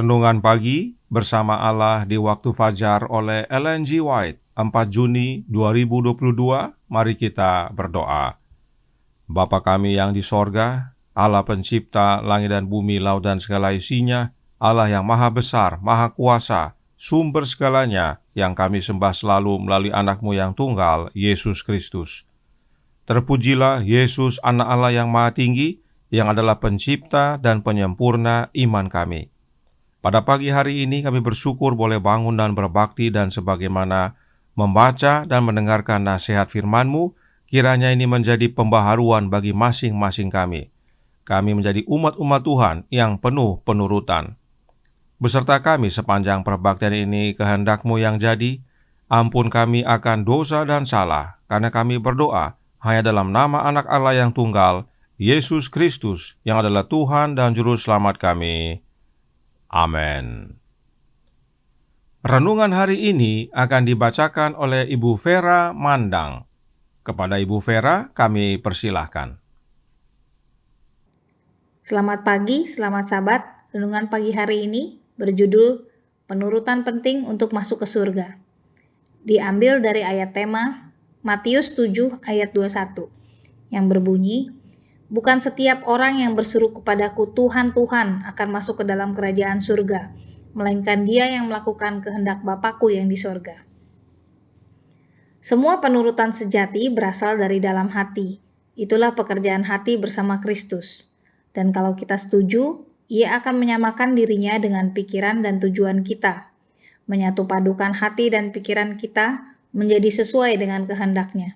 Renungan pagi bersama Allah di waktu fajar oleh Ellen G. White, 4 Juni 2022. Mari kita berdoa. Bapa kami yang di sorga, Allah pencipta langit dan bumi, laut dan segala isinya, Allah yang maha besar, maha kuasa, sumber segalanya, yang kami sembah selalu melalui anak-Mu yang tunggal, Yesus Kristus. Terpujilah Yesus, anak Allah yang maha tinggi, yang adalah pencipta dan penyempurna iman kami. Pada pagi hari ini kami bersyukur boleh bangun dan berbakti, dan sebagaimana membaca dan mendengarkan nasihat firman-Mu, kiranya ini menjadi pembaharuan bagi masing-masing kami. Kami menjadi umat-umat Tuhan yang penuh penurutan. Beserta kami sepanjang perbaktian ini, kehendak-Mu yang jadi. Ampun kami akan dosa dan salah, karena kami berdoa hanya dalam nama anak Allah yang tunggal, Yesus Kristus, yang adalah Tuhan dan Juru Selamat kami. Amin. Renungan hari ini akan dibacakan oleh Ibu Vera Mandang. Kepada Ibu Vera kami persilahkan. Selamat pagi, selamat sahabat. Renungan pagi hari ini berjudul Penurutan Penting untuk Masuk ke Surga. Diambil dari ayat tema Matius 7 ayat 21 yang berbunyi, "Bukan setiap orang yang berseru kepadaku Tuhan, Tuhan akan masuk ke dalam kerajaan surga, melainkan dia yang melakukan kehendak Bapa-Ku yang di sorga." Semua penurutan sejati berasal dari dalam hati. Itulah pekerjaan hati bersama Kristus. Dan kalau kita setuju, Ia akan menyamakan dirinya dengan pikiran dan tujuan kita, menyatu padukan hati dan pikiran kita menjadi sesuai dengan kehendak-Nya.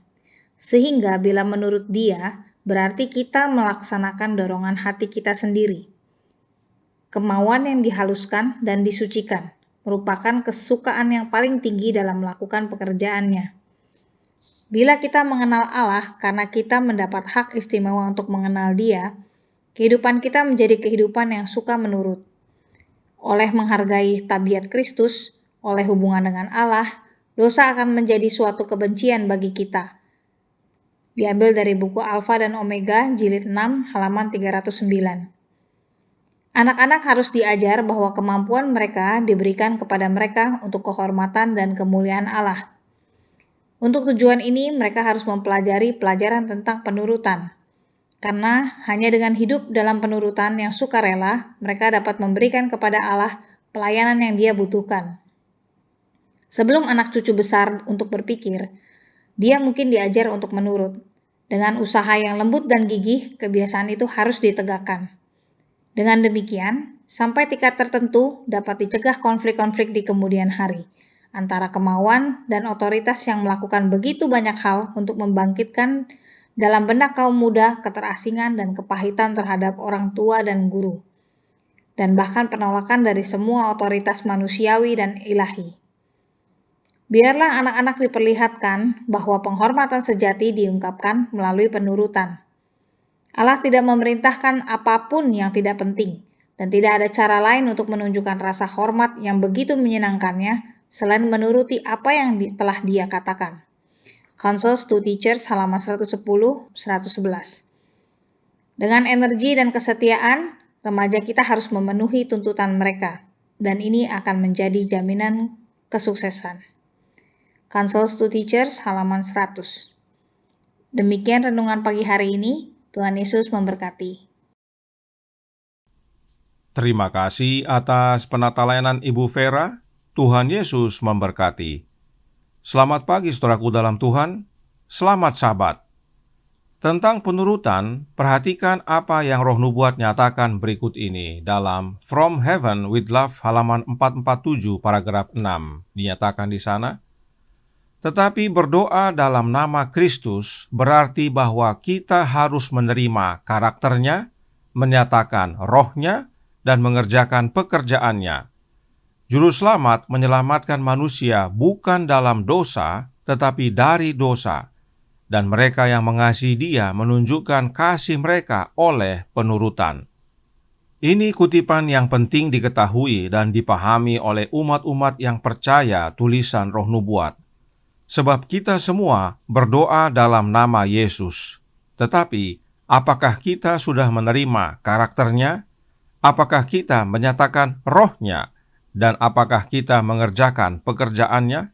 Sehingga bila menurut Dia, berarti kita melaksanakan dorongan hati kita sendiri. Kemauan yang dihaluskan dan disucikan merupakan kesukaan yang paling tinggi dalam melakukan pekerjaannya. Bila kita mengenal Allah karena kita mendapat hak istimewa untuk mengenal Dia, kehidupan kita menjadi kehidupan yang suka menurut. Oleh menghargai tabiat Kristus, oleh hubungan dengan Allah, dosa akan menjadi suatu kebencian bagi kita. Diambil dari buku Alfa dan Omega, jilid 6, halaman 309. Anak-anak harus diajar bahwa kemampuan mereka diberikan kepada mereka untuk kehormatan dan kemuliaan Allah. Untuk tujuan ini, mereka harus mempelajari pelajaran tentang penurutan. Karena hanya dengan hidup dalam penurutan yang sukarela, mereka dapat memberikan kepada Allah pelayanan yang Dia butuhkan. Sebelum anak cucu besar untuk berpikir, dia mungkin diajar untuk menurut. Dengan usaha yang lembut dan gigih, kebiasaan itu harus ditegakkan. Dengan demikian, sampai tingkat tertentu dapat dicegah konflik-konflik di kemudian hari antara kemauan dan otoritas yang melakukan begitu banyak hal untuk membangkitkan dalam benak kaum muda keterasingan dan kepahitan terhadap orang tua dan guru, dan bahkan penolakan dari semua otoritas manusiawi dan ilahi. Biarlah anak-anak diperlihatkan bahwa penghormatan sejati diungkapkan melalui penurutan. Allah tidak memerintahkan apapun yang tidak penting, dan tidak ada cara lain untuk menunjukkan rasa hormat yang begitu menyenangkannya selain menuruti apa yang telah Dia katakan. Counsels to Teachers halaman 110-111. Dengan energi dan kesetiaan, remaja kita harus memenuhi tuntutan mereka, dan ini akan menjadi jaminan kesuksesan. Counsels to Teachers halaman 100. Demikian renungan pagi hari ini. Tuhan Yesus memberkati. Terima kasih atas penata layanan Ibu Vera. Tuhan Yesus memberkati. Selamat pagi saudaraku dalam Tuhan. Selamat Sabat. Tentang penurutan, perhatikan apa yang Roh Nubuat nyatakan berikut ini dalam From Heaven with Love halaman 447 paragraf 6. Dinyatakan di sana, tetapi berdoa dalam nama Kristus berarti bahwa kita harus menerima karakternya, menyatakan rohnya, dan mengerjakan pekerjaannya. Juru selamat menyelamatkan manusia bukan dalam dosa, tetapi dari dosa. Dan mereka yang mengasihi Dia menunjukkan kasih mereka oleh penurutan. Ini kutipan yang penting diketahui dan dipahami oleh umat-umat yang percaya tulisan Roh Nubuat. Sebab kita semua berdoa dalam nama Yesus. Tetapi, apakah kita sudah menerima karakternya? Apakah kita menyatakan rohnya, dan apakah kita mengerjakan pekerjaannya?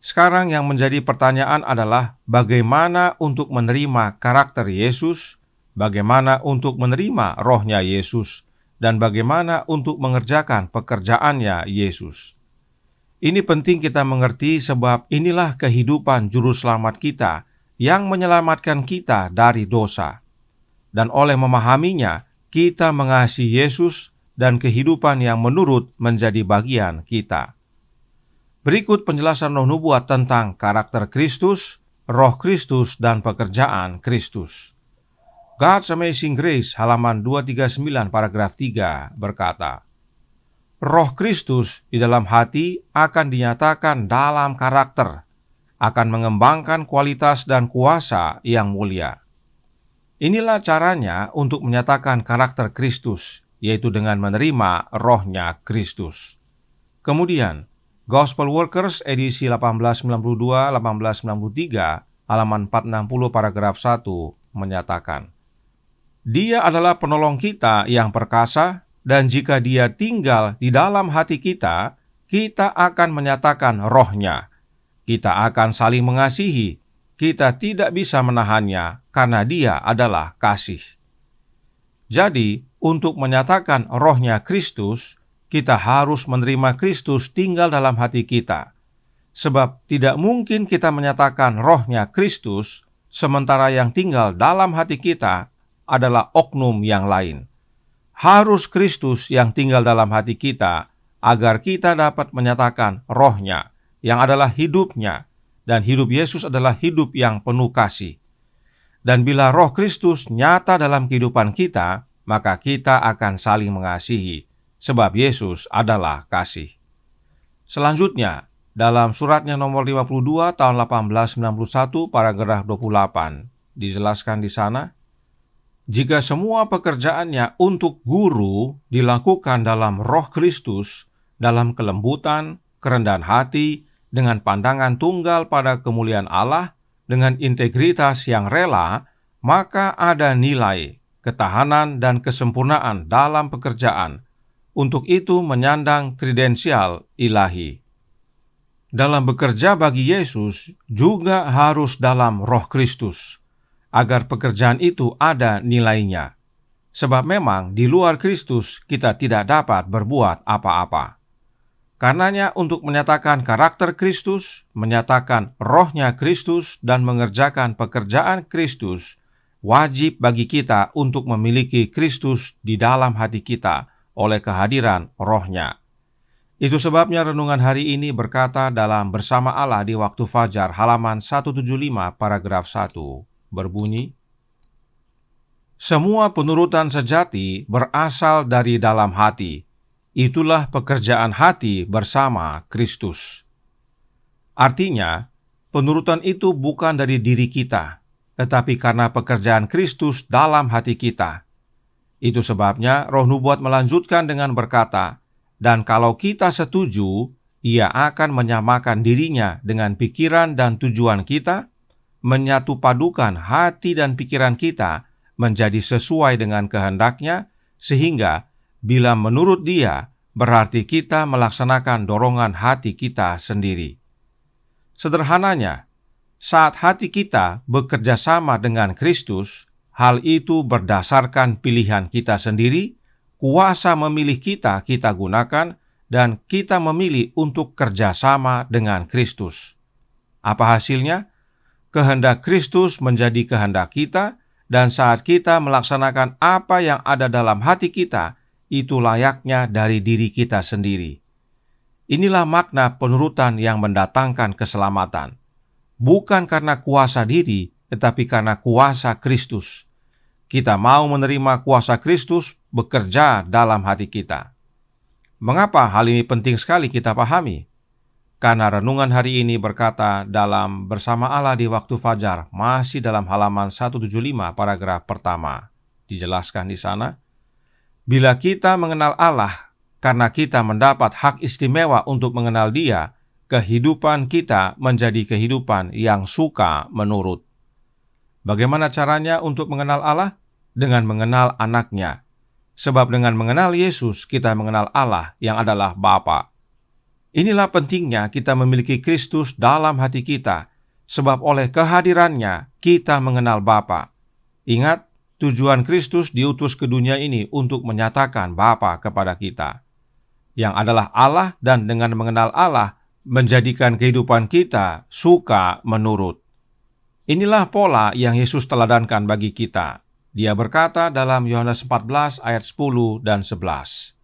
Sekarang yang menjadi pertanyaan adalah bagaimana untuk menerima karakter Yesus, bagaimana untuk menerima rohnya Yesus, dan bagaimana untuk mengerjakan pekerjaannya Yesus. Ini penting kita mengerti sebab inilah kehidupan juru selamat kita yang menyelamatkan kita dari dosa. Dan oleh memahaminya, kita mengasihi Yesus dan kehidupan yang menurut menjadi bagian kita. Berikut penjelasan Roh Nubuat tentang karakter Kristus, Roh Kristus, dan pekerjaan Kristus. God's Amazing Grace halaman 239 paragraf 3 berkata, Roh Kristus di dalam hati akan dinyatakan dalam karakter, akan mengembangkan kualitas dan kuasa yang mulia. Inilah caranya untuk menyatakan karakter Kristus, yaitu dengan menerima rohnya Kristus. Kemudian, Gospel Workers edisi 1892-1893, halaman 460 paragraf 1 menyatakan, Dia adalah penolong kita yang perkasa, dan jika Dia tinggal di dalam hati kita, kita akan menyatakan rohnya. Kita akan saling mengasihi. Kita tidak bisa menahannya karena Dia adalah kasih. Jadi, untuk menyatakan rohnya Kristus, kita harus menerima Kristus tinggal dalam hati kita. Sebab tidak mungkin kita menyatakan rohnya Kristus, sementara yang tinggal dalam hati kita adalah oknum yang lain. Harus Kristus yang tinggal dalam hati kita, agar kita dapat menyatakan rohnya, yang adalah hidupnya, dan hidup Yesus adalah hidup yang penuh kasih. Dan bila roh Kristus nyata dalam kehidupan kita, maka kita akan saling mengasihi, sebab Yesus adalah kasih. Selanjutnya, dalam suratnya nomor 52 tahun 1891 paragraf 28, dijelaskan di sana, jika semua pekerjaannya untuk guru dilakukan dalam roh Kristus, dalam kelembutan, kerendahan hati, dengan pandangan tunggal pada kemuliaan Allah, dengan integritas yang rela, maka ada nilai, ketahanan, dan kesempurnaan dalam pekerjaan. Untuk itu menyandang kredensial ilahi. Dalam bekerja bagi Yesus juga harus dalam roh Kristus, agar pekerjaan itu ada nilainya. Sebab memang di luar Kristus kita tidak dapat berbuat apa-apa. Karenanya untuk menyatakan karakter Kristus, menyatakan rohnya Kristus, dan mengerjakan pekerjaan Kristus, wajib bagi kita untuk memiliki Kristus di dalam hati kita oleh kehadiran rohnya. Itu sebabnya renungan hari ini berkata dalam Bersama Allah di Waktu Fajar halaman 175 paragraf 1 berbunyi, Semua penurutan sejati berasal dari dalam hati. Itulah pekerjaan hati bersama Kristus. Artinya, penurutan itu bukan dari diri kita, tetapi karena pekerjaan Kristus dalam hati kita. Itu sebabnya Roh Nubuat melanjutkan dengan berkata, dan kalau kita setuju, Ia akan menyamakan dirinya dengan pikiran dan tujuan kita, menyatu padukan hati dan pikiran kita menjadi sesuai dengan kehendak-Nya, sehingga bila menurut Dia, berarti kita melaksanakan dorongan hati kita sendiri. Sederhananya, saat hati kita bekerja sama dengan Kristus, hal itu berdasarkan pilihan kita sendiri, kuasa memilih kita gunakan, dan kita memilih untuk kerjasama dengan Kristus. Apa hasilnya? Kehendak Kristus menjadi kehendak kita, dan saat kita melaksanakan apa yang ada dalam hati kita, itu layaknya dari diri kita sendiri. Inilah makna penurutan yang mendatangkan keselamatan. Bukan karena kuasa diri, tetapi karena kuasa Kristus. Kita mau menerima kuasa Kristus bekerja dalam hati kita. Mengapa hal ini penting sekali kita pahami? Karena renungan hari ini berkata dalam Bersama Allah di Waktu Fajar, masih dalam halaman 175 paragraf pertama. Dijelaskan di sana, bila kita mengenal Allah, karena kita mendapat hak istimewa untuk mengenal Dia, kehidupan kita menjadi kehidupan yang suka menurut. Bagaimana caranya untuk mengenal Allah? Dengan mengenal anak-Nya. Sebab dengan mengenal Yesus, kita mengenal Allah yang adalah Bapa. Inilah pentingnya kita memiliki Kristus dalam hati kita, sebab oleh kehadirannya kita mengenal Bapa. Ingat, tujuan Kristus diutus ke dunia ini untuk menyatakan Bapa kepada kita, yang adalah Allah, dan dengan mengenal Allah, menjadikan kehidupan kita suka menurut. Inilah pola yang Yesus teladankan bagi kita. Dia berkata dalam Yohanes 14 ayat 10 dan 11,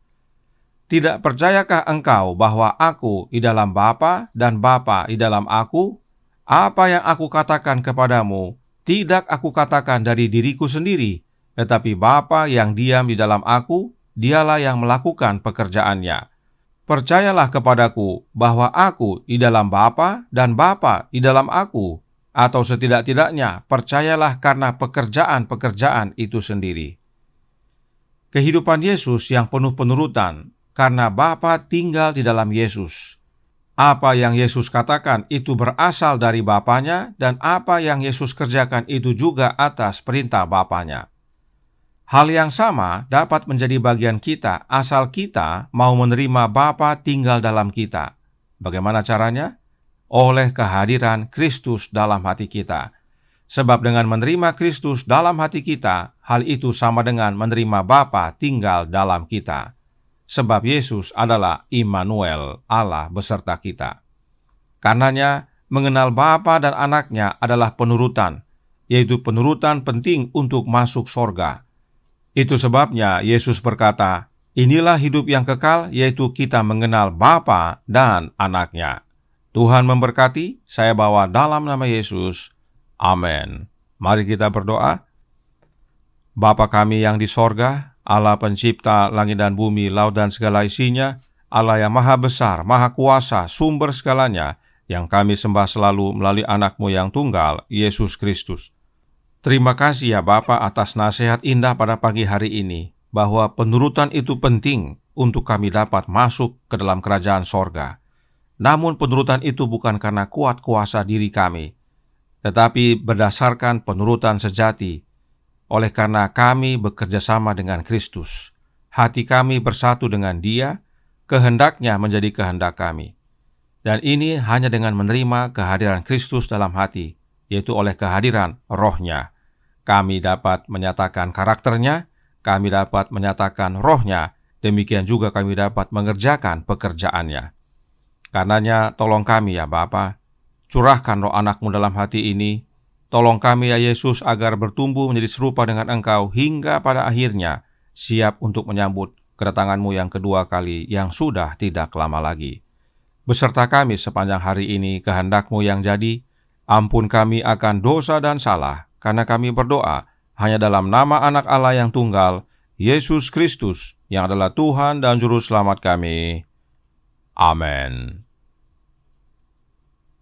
"Tidak percayakah engkau bahwa aku di dalam Bapa dan Bapa di dalam aku? Apa yang aku katakan kepadamu, tidak aku katakan dari diriku sendiri, tetapi Bapa yang diam di dalam aku, dialah yang melakukan pekerjaannya. Percayalah kepadaku bahwa aku di dalam Bapa dan Bapa di dalam aku, atau setidak-tidaknya percayalah karena pekerjaan-pekerjaan itu sendiri." Kehidupan Yesus yang penuh penurutan, karena Bapa tinggal di dalam Yesus. Apa yang Yesus katakan itu berasal dari Bapanya, dan apa yang Yesus kerjakan itu juga atas perintah Bapanya. Hal yang sama dapat menjadi bagian kita asal kita mau menerima Bapa tinggal dalam kita. Bagaimana caranya? Oleh kehadiran Kristus dalam hati kita. Sebab dengan menerima Kristus dalam hati kita, hal itu sama dengan menerima Bapa tinggal dalam kita. Sebab Yesus adalah Immanuel, Allah beserta kita. Karenanya, mengenal Bapa dan Anaknya adalah penurutan, yaitu penurutan penting untuk masuk sorga. Itu sebabnya Yesus berkata, "Inilah hidup yang kekal, yaitu kita mengenal Bapa dan Anaknya." Tuhan memberkati, saya bawa dalam nama Yesus. Amin. Mari kita berdoa. Bapa kami yang di sorga, Allah pencipta langit dan bumi, laut dan segala isinya, Allah yang maha besar, maha kuasa, sumber segalanya, yang kami sembah selalu melalui anak-Mu yang tunggal, Yesus Kristus. Terima kasih ya Bapa atas nasihat indah pada pagi hari ini, bahwa penurutan itu penting untuk kami dapat masuk ke dalam kerajaan sorga. Namun penurutan itu bukan karena kuat kuasa diri kami, tetapi berdasarkan penurutan sejati, oleh karena kami bekerja sama dengan Kristus. Hati kami bersatu dengan Dia, kehendaknya menjadi kehendak kami. Dan ini hanya dengan menerima kehadiran Kristus dalam hati, yaitu oleh kehadiran Roh-Nya. Kami dapat menyatakan karakternya, kami dapat menyatakan Roh-Nya, demikian juga kami dapat mengerjakan pekerjaannya. Karenanya tolong kami ya Bapa, curahkan Roh Anak-Mu dalam hati ini. Tolong kami ya Yesus agar bertumbuh menjadi serupa dengan Engkau hingga pada akhirnya siap untuk menyambut kedatangan-Mu yang kedua kali yang sudah tidak lama lagi. Beserta kami sepanjang hari ini kehendak-Mu yang jadi, ampun kami akan dosa dan salah, karena kami berdoa hanya dalam nama Anak Allah yang tunggal, Yesus Kristus, yang adalah Tuhan dan Juru Selamat kami. Amin.